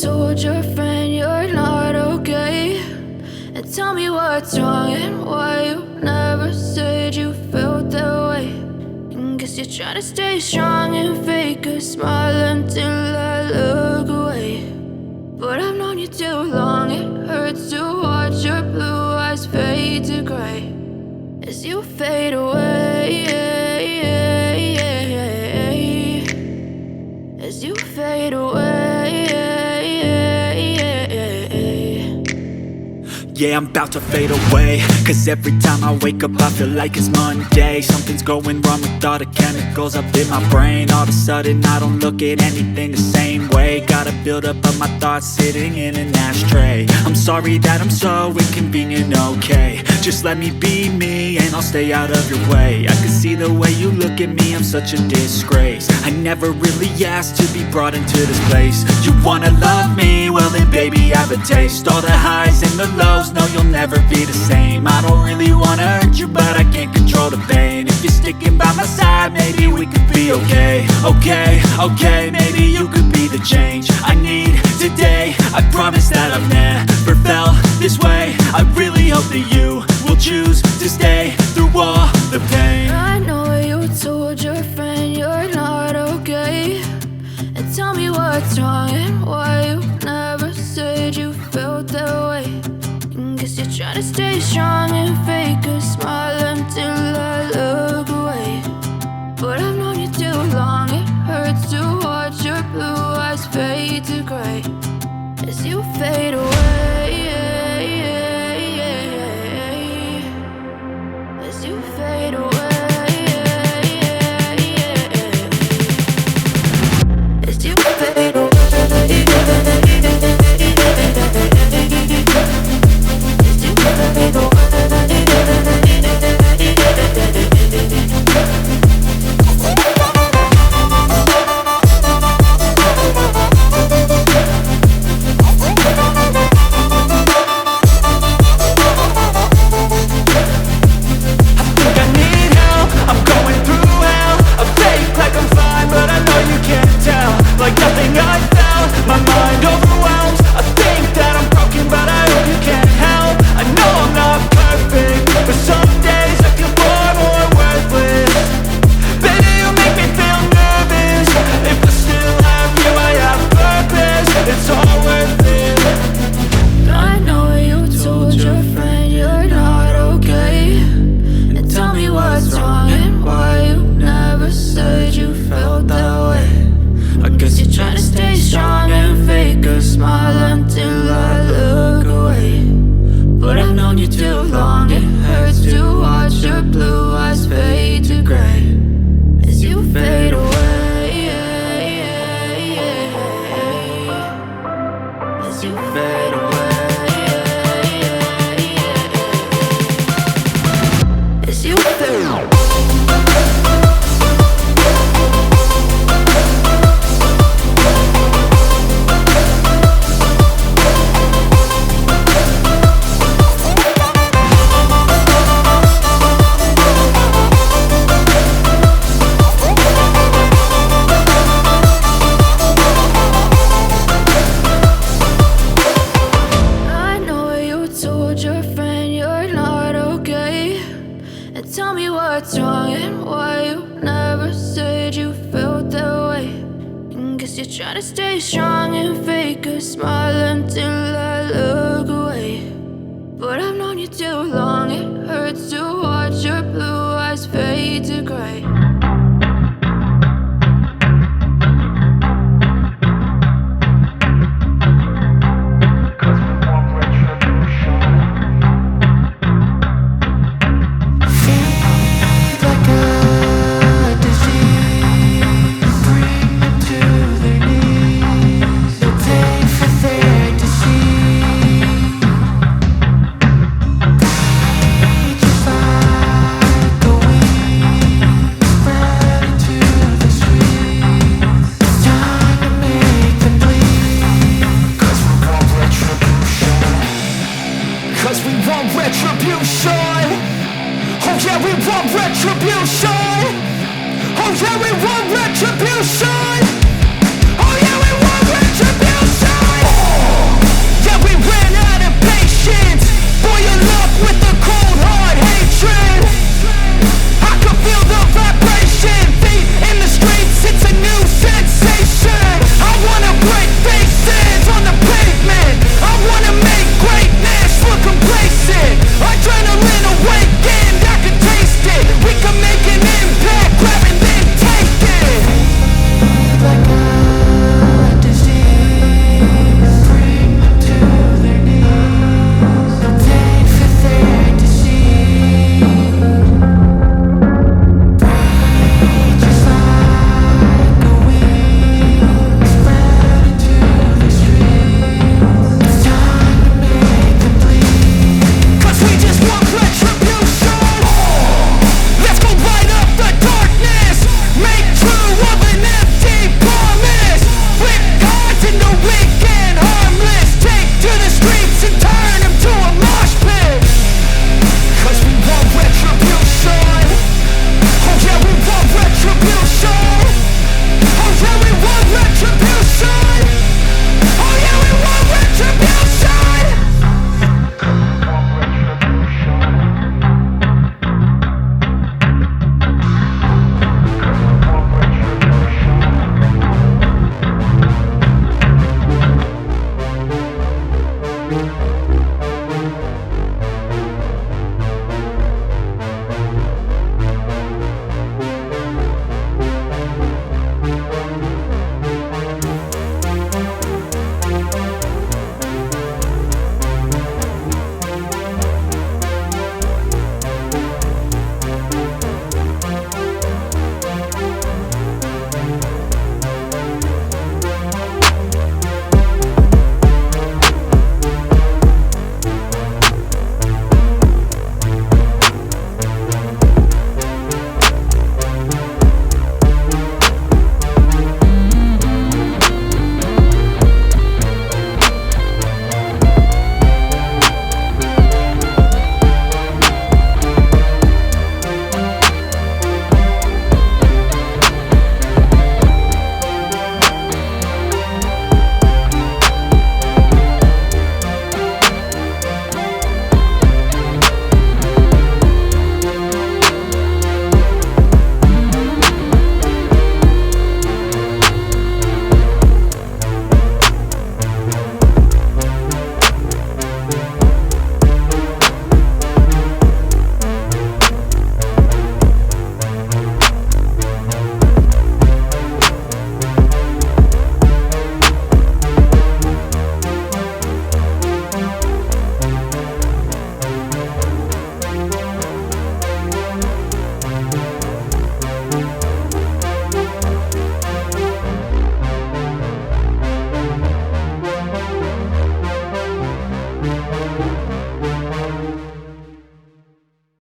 told your friend you're not okay? And tell me what's wrong and why you never said you felt that way. And guess you're trying to stay strong and fake a smile until I look away. But I've known you too long, it hurts to watch your blue eyes fade to gray as you fade away, as you fade away. Yeah, I'm about to fade away, cause every time I wake up I feel like it's Monday. Something's going wrong with all the chemicals up in my brain. All of a sudden I don't look at anything the same way. Gotta build up of my thoughts sitting in an ashtray. I'm sorry that I'm so inconvenient, okay? Just let me be me and I'll stay out of your way. I can see the way you look at me, I'm such a disgrace. I never really asked to be brought into this place. You wanna love me? Well then baby have a taste. All the highs and the lows, no you'll never be the same. I don't really wanna hurt you but I can't control the pain. If you're sticking by my side maybe we could be okay. Okay, maybe you could be the change I need today. I promise that I've never felt this way. I really hope that you will choose to stay through all the pain. I know you told your friend you're not okay. And tell me what's wrong and why you never said you felt that way. And guess you're trying to stay strong and fake a smile until I look away. But I've known you too long, it hurts to watch your blue eyes fade to gray as you fade away, as you fade away, as you fade away. Like nothing I felt, my mind overwhelmed. I think that I'm broken but I hope you can't help. I know I'm not perfect, but some days I feel far more worthless. Baby, you make me feel nervous. If I still have you, I have purpose. It's all worth it. I know you told your friend you're not okay. And tell me what's wrong and why you never said you felt that way. I guess you're trying to stay strong and fake a smile until I look away. But I've known you too long, it hurts to watch your blue eyes fade to gray as you fade away, as you fade away, as you fade away. Your friend you're not okay. And tell me what's wrong and why you never said you felt that way. And guess you're trying to stay strong and fake a smile until I look away. But I've known you too long, it hurts to watch your blue eyes fade to gray